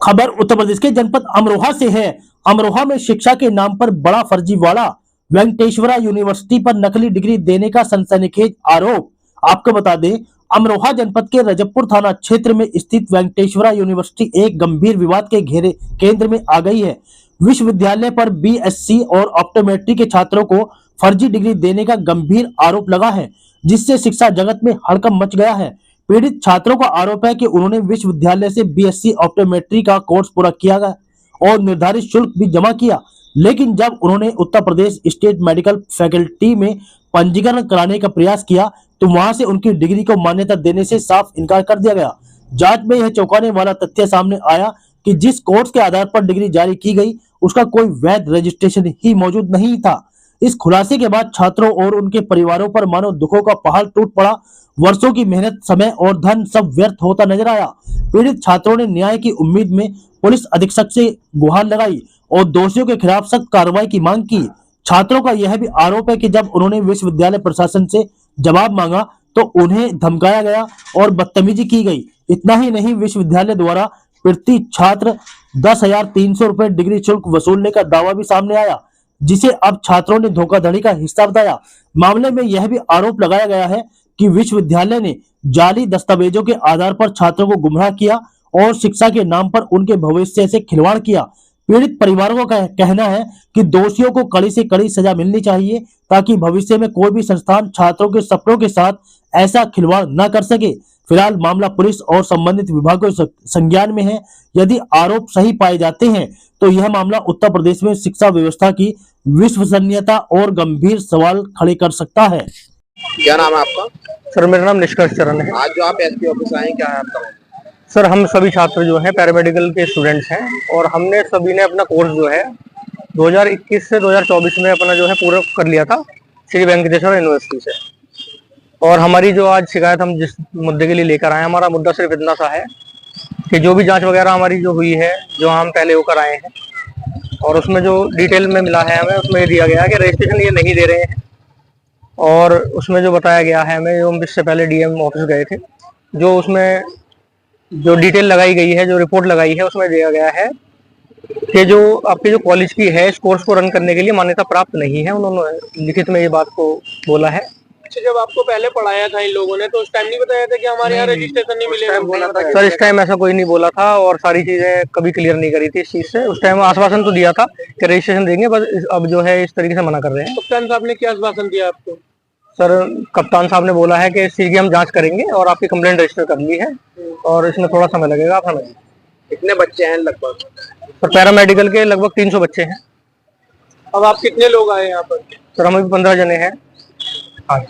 खबर उत्तर प्रदेश के जनपद अमरोहा से है। अमरोहा में शिक्षा के नाम पर बड़ा फर्जीवाड़ा। वेंकटेश्वरा यूनिवर्सिटी पर नकली डिग्री देने का सनसनीखेज आरोप। आपको बता दें, अमरोहा जनपद के रजबपुर थाना क्षेत्र में स्थित वेंकटेश्वरा यूनिवर्सिटी एक गंभीर विवाद के घेरे केंद्र में आ गई है। विश्वविद्यालय पर बीएससी और ऑप्टोमेट्री के छात्रों को फर्जी डिग्री देने का गंभीर आरोप लगा है, जिससे शिक्षा जगत में हड़कंप मच गया है। पीड़ित छात्रों का आरोप है कि उन्होंने विश्वविद्यालय से बीएससी ऑप्टोमेट्री का कोर्स पूरा किया और निर्धारित शुल्क भी जमा किया, लेकिन जब उन्होंने Uttar Pradesh state medical faculty में पंजीकरण कराने का प्रयास किया तो वहां से उनकी डिग्री को मान्यता देने से साफ इनकार कर दिया गया। जांच में यह चौंकाने वाला तथ्य सामने आया कि जिस कोर्स के आधार पर डिग्री जारी की गई उसका कोई वैध रजिस्ट्रेशन ही मौजूद नहीं था। इस खुलासे के बाद छात्रों और उनके परिवारों पर मानो दुखों का पहाड़ टूट पड़ा। वर्षों की मेहनत, समय और धन सब व्यर्थ होता नजर आया। पीड़ित छात्रों ने न्याय की उम्मीद में पुलिस अधीक्षक से गुहार लगाई और दोषियों के खिलाफ सख्त कार्रवाई की मांग की। छात्रों का यह भी आरोप है कि जब उन्होंने विश्वविद्यालय प्रशासन से जवाब मांगा तो उन्हें धमकाया गया और बदतमीजी की गई। इतना ही नहीं, विश्वविद्यालय द्वारा प्रति छात्र 10,300 रुपए डिग्री शुल्क वसूलने का दावा भी सामने आया, जिसे अब छात्रों ने धोखाधड़ी का हिस्सा बताया। मामले में यह भी आरोप लगाया गया है कि विश्वविद्यालय ने जाली दस्तावेजों के आधार पर छात्रों को गुमराह किया और शिक्षा के नाम पर उनके भविष्य से खिलवाड़ किया। पीड़ित परिवारों का कहना है कि दोषियों को कड़ी से कड़ी सजा मिलनी चाहिए ताकि भविष्य में कोई भी संस्थान छात्रों के सपनों के साथ ऐसा खिलवाड़ न कर सके। फिलहाल मामला पुलिस और संबंधित विभागों के संज्ञान में है। यदि आरोप सही पाए जाते हैं तो यह मामला उत्तर प्रदेश में शिक्षा व्यवस्था की विश्वसनीयता और गंभीर सवाल खड़े कर सकता है। क्या नाम है आपका? सर मेरा नाम निष्कर्ष चरण है। आज जो आप एसपी ऑफिस आए, क्या है आपका? सर हम सभी छात्र जो हैं पैरामेडिकल के स्टूडेंट्स हैं और हमने सभी ने अपना कोर्स जो है 2021 से 2024 में अपना जो है पूरा कर लिया था श्री वेंकटेश्वर यूनिवर्सिटी से। और हमारी जो आज शिकायत हम जिस मुद्दे के लिए लेकर आए, हमारा मुद्दा सिर्फ इतना सा है कि जो भी जांच वगैरह हमारी जो हुई है, जो हम पहले होकर आए हैं, और उसमें जो डिटेल में मिला है हमें, उसमें दिया गया है कि रजिस्ट्रेशन ये नहीं दे रहे हैं। और उसमें जो बताया गया है हमें, जो हम इससे पहले डीएम ऑफिस गए थे, जो उसमें जो डिटेल लगाई गई है, जो रिपोर्ट लगाई है, उसमें दिया गया है कि जो आपके जो कॉलेज की है इस कोर्स को रन करने के लिए मान्यता प्राप्त नहीं है। उन्होंने लिखित में ये बात को बोला है। अच्छा, जब आपको पहले पढ़ाया था इन लोगों ने तो उस टाइम नहीं बताया था कि हमारे यहाँ रजिस्ट्रेशन नहीं मिलेगा? सर इस टाइम ऐसा कोई नहीं बोला था और सारी चीजें कभी क्लियर नहीं करी थी इस चीज से। उस टाइम आश्वासन तो दिया था कि रजिस्ट्रेशन देंगे, बस अब जो है इस तरीके से मना कर रहे हैं। कप्तान साहब ने क्या आश्वासन दिया आपको? सर कप्तान साहब ने बोला है कि इस चीज की हम जांच करेंगे और आपकी कंप्लेंट रजिस्टर कर ली है और इसमें थोड़ा समय लगेगा। आप समझिए। कितने बच्चे हैं लगभग? सर पैरामेडिकल के लगभग 300 बच्चे हैं। अब आप कितने लोग आए यहाँ पर? सर हम अभी 15 जने हैं। हाँ,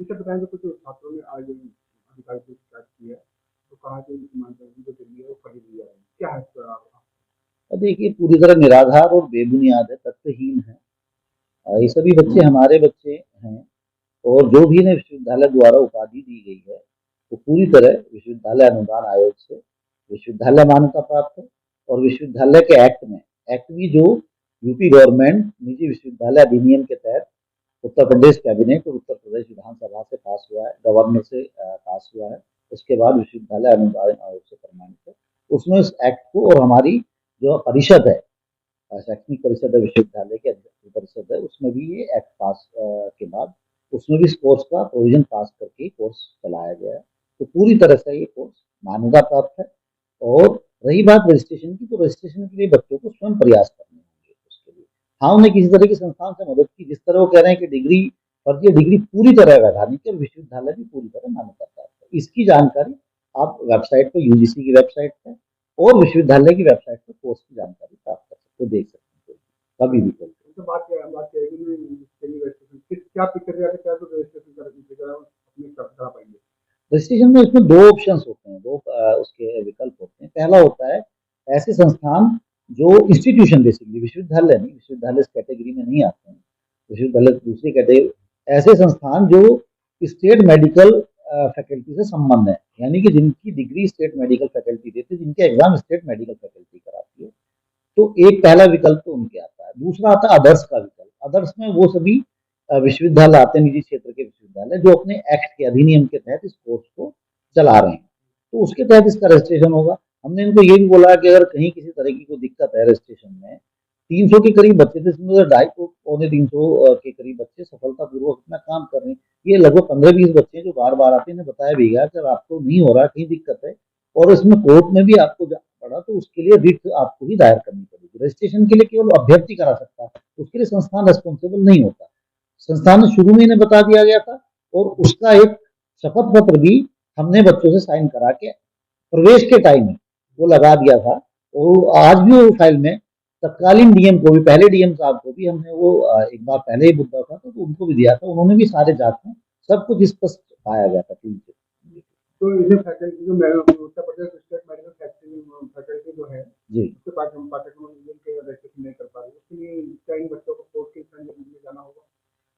बताएं जो कुछ छात्रों ने आज अधिकारी से शिकायत की है तो कहा कि ईमानदारी जो दिल्ली है वो फर्जी दी जा रही है, क्या है इसका? देखिए पूरी तरह निराधार और बेबुनियाद है, तथ्यहीन है। ये सभी बच्चे हमारे बच्चे हैं और जो भी इन्हें विश्वविद्यालय द्वारा उपाधि दी गई है तो पूरी तरह विश्वविद्यालय अनुदान आयोग से विश्वविद्यालय मान्यता प्राप्त है। और विश्वविद्यालय के एक्ट भी जो यूपी गवर्नमेंट निजी विश्वविद्यालय अधिनियम के तहत उत्तर प्रदेश कैबिनेट और उत्तर प्रदेश विधानसभा से पास हुआ है, गवर्नर से पास हुआ है, उसके बाद विश्वविद्यालय अनुदान आयोग से प्रमाणित है। उसमें इस एक्ट को और हमारी जो परिषद है, शैक्षणिक परिषद है, विश्वविद्यालय की परिषद है, उसमें भी ये एक्ट पास के बाद उसमें भी इस कोर्स का प्रोविजन पास करके कोर्स चलाया गया है। तो पूरी तरह से ये कोर्स मान्यता प्राप्त है। और रही बात रजिस्ट्रेशन की, तो रजिस्ट्रेशन के लिए बच्चों को स्वयं प्रयास करने होंगे उसके लिए। हाँ, उन्हें किसी तरह की संस्थान से मदद की, जिस तरह वो कह रहे हैं कि डिग्री फर्जी, डिग्री पूरी तरह वैधानिक है, विश्वविद्यालय भी पूरी तरह मान्यता प्राप्त है। इसकी जानकारी आप वेबसाइट पर, यूजीसी की वेबसाइट पर और विश्वविद्यालय की वेबसाइट पर कोर्स की जानकारी प्राप्त कर सकते हो, देख सकते हो कभी भी। रजिस्ट्रेशन में इसमें दो ऑप्शंस होते हैं, दो उसके विकल्प होते हैं। पहला होता है ऐसे संस्थान जो इंस्टीट्यूशन, बेसिकली विश्वविद्यालय नहीं, विश्वविद्यालय इस कैटेगरी में नहीं आते हैं, विश्वविद्यालय दूसरी कैटेगरी, ऐसे संस्थान जो स्टेट मेडिकल फैकल्टी से संबंध है, यानी कि जिनकी डिग्री स्टेट मेडिकल फैकल्टी देती है, जिनके एग्जाम स्टेट मेडिकल फैकल्टी कराती है। तो एक पहला विकल्प तो उनके आता है। दूसरा आता है अदर्स का विकल्प। अदर्स में वो सभी विश्वविद्यालय आते हैं, निजी क्षेत्र के विश्वविद्यालय, जो अपने एक्ट के अधिनियम के तहत इस कोर्स को चला रहे हैं। तो उसके तहत इसका रजिस्ट्रेशन होगा। हमने इनको ये भी बोला कि अगर कहीं किसी तरह की कोई दिक्कत है रजिस्ट्रेशन में, 300 के करीब बच्चे थे, इसमें 250 पौने 300 के करीब बच्चे सफलतापूर्वक अपना काम कर रहे हैं। ये लगभग 15-20 बच्चे हैं जो बार बार आते हैं। इन्हें बताया भी गया कि अगर आपको नहीं हो रहा, कहीं दिक्कत है और इसमें कोर्ट में भी आपको जाना पड़ा, तो उसके लिए रिट आपको ही दायर करनी पड़ेगी। रजिस्ट्रेशन के लिए केवल अभ्यर्थी करा सकता है, उसके लिए संस्थान रिस्पॉन्सिबल नहीं होता। संस्थान ने शुरू में इन्हें बता दिया गया था और उसका एक शपथ पत्र भी हमने बच्चों से साइन करा के प्रवेश के टाइम ही वो लगा दिया था। और आज भी वो फाइल में तत्कालीन डीएम को भी, पहले डीएम साहब को भी हमने वो एक बार पहले ही मुद्दा था तो उनको भी दिया था। उन्होंने भी सारे जांच में सब कुछ स्पष्ट पाया गया था। तो इसे फैकल्टी जो Uttar Pradesh state medical faculty जो है जी, उसके पाठ्यक्रम के रजिस्ट्रेशन नहीं कर पा रही, उसके लिए क्या इन बच्चों को कोर्ट के में जाना होगा?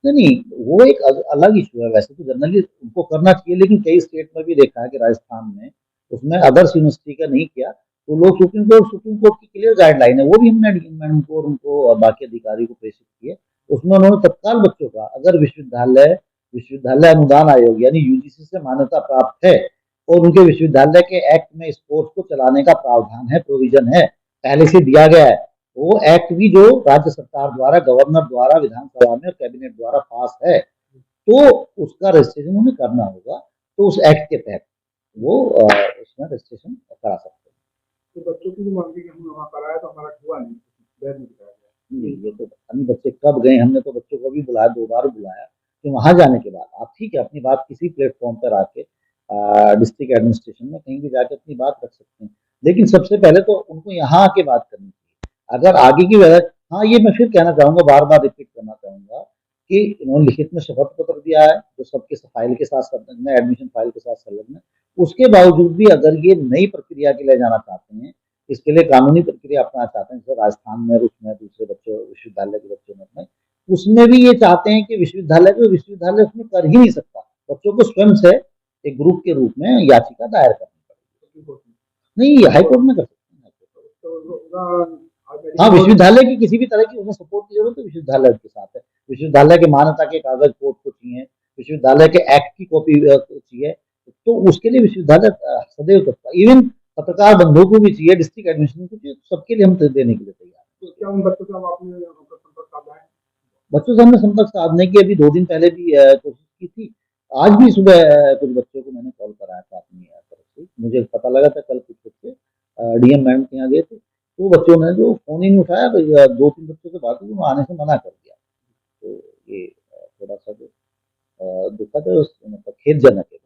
नहीं, वो एक अलग इशू है। वैसे तो जनरली उनको करना चाहिए, लेकिन कई स्टेट में भी देखा है कि राजस्थान में उसमें अदर्स यूनिवर्सिटी का नहीं किया तो लोग सुप्रीम कोर्ट की क्लियर गाइडलाइन है, वो भी हमने मैडम को और उनको बाकी अधिकारी को प्रेषित किए। उसमें उन्होंने तत्काल बच्चों का, अगर विश्वविद्यालय अनुदान आयोग यानी यूजीसी से मान्यता प्राप्त है और उनके विश्वविद्यालय के एक्ट में स्पोर्ट्स को चलाने का प्रावधान है, प्रोविजन है, पहले से दिया गया है, वो एक्ट भी जो राज्य सरकार द्वारा, गवर्नर द्वारा, विधानसभा में और कैबिनेट द्वारा पास है, तो उसका रजिस्ट्रेशन उन्हें करना होगा। तो उस एक्ट के तहत वो उसमें रजिस्ट्रेशन करा सकते हैं। तो बच्चों की जो मांगी कि हम वहाँ कराया तो हमारा हुआ नहीं, बैर में दिखाया गया। नहीं, ये तो पता नहीं बच्चे कब गए। हमने तो बच्चों को भी बुलाया, 2 बार बुलाया कि वहां जाने के बाद आप ठीक है अपनी बात किसी प्लेटफॉर्म पर आके डिस्ट्रिक्ट एडमिनिस्ट्रेशन में कहीं भी जाके अपनी बात रख सकते हैं, लेकिन सबसे पहले तो उनको यहाँ आके बात करनी चाहिए। अगर आगे की वजह, हाँ ये मैं फिर कहना चाहूंगा, बार बार रिपीट करना चाहूंगा कि इन्होंने लिखित में शपथ पत्र दिया है जो सबके फाइल के साथ संलग्न है, एडमिशन फाइल के साथ संलग्न है। उसके बावजूद भी अगर ये नई प्रक्रिया के लिए जाना चाहते हैं, इसके लिए कानूनी प्रक्रिया अपनाना चाहते हैं, जैसे राजस्थान में, उसमें दूसरे बच्चों विश्वविद्यालय के बच्चों में, उसमें भी ये चाहते हैं कि विश्वविद्यालय उसमें कर ही नहीं सकता, बच्चों को स्वयं से एक ग्रुप के रूप में याचिका दायर करनी पड़ेगी। नहीं, हाईकोर्ट में कर सकते हैं। हाँ, विश्वविद्यालय की किसी भी तरह की उन्हें सपोर्ट की जरूरत है, विश्वविद्यालय के साथ है। विश्वविद्यालय के मान्यता के कागज कोर्ट को चाहिए, विश्वविद्यालय के एक्ट की कॉपी चाहिए, तो उसके लिए विश्वविद्यालय सदैव तत्पर। इवन पत्रकार बंधुओं को भी चाहिए, डिस्ट्रिक्ट एडमिनिस्ट्रेशन को चाहिए, सबके लिए हम देने के लिए तैयार हैं। तो क्या उन बच्चों से आपने संपर्क साधा है? बच्चों से हमने संपर्क साधने की अभी 2 दिन पहले भी कोशिश की थी। आज भी सुबह कुछ बच्चों को मैंने कॉल कराया था अपनी तरफ से। मुझे पता लगा था कल कुछ बच्चे डीएम मैडम के यहाँ गए थे, तो बच्चों ने जो फोन ही नहीं उठाया, तो 2-3 बच्चों से बात हुई, वो आने से मना कर दिया। तो ये थोड़ा सा जो दुखद है, मतलब खेदजनक है।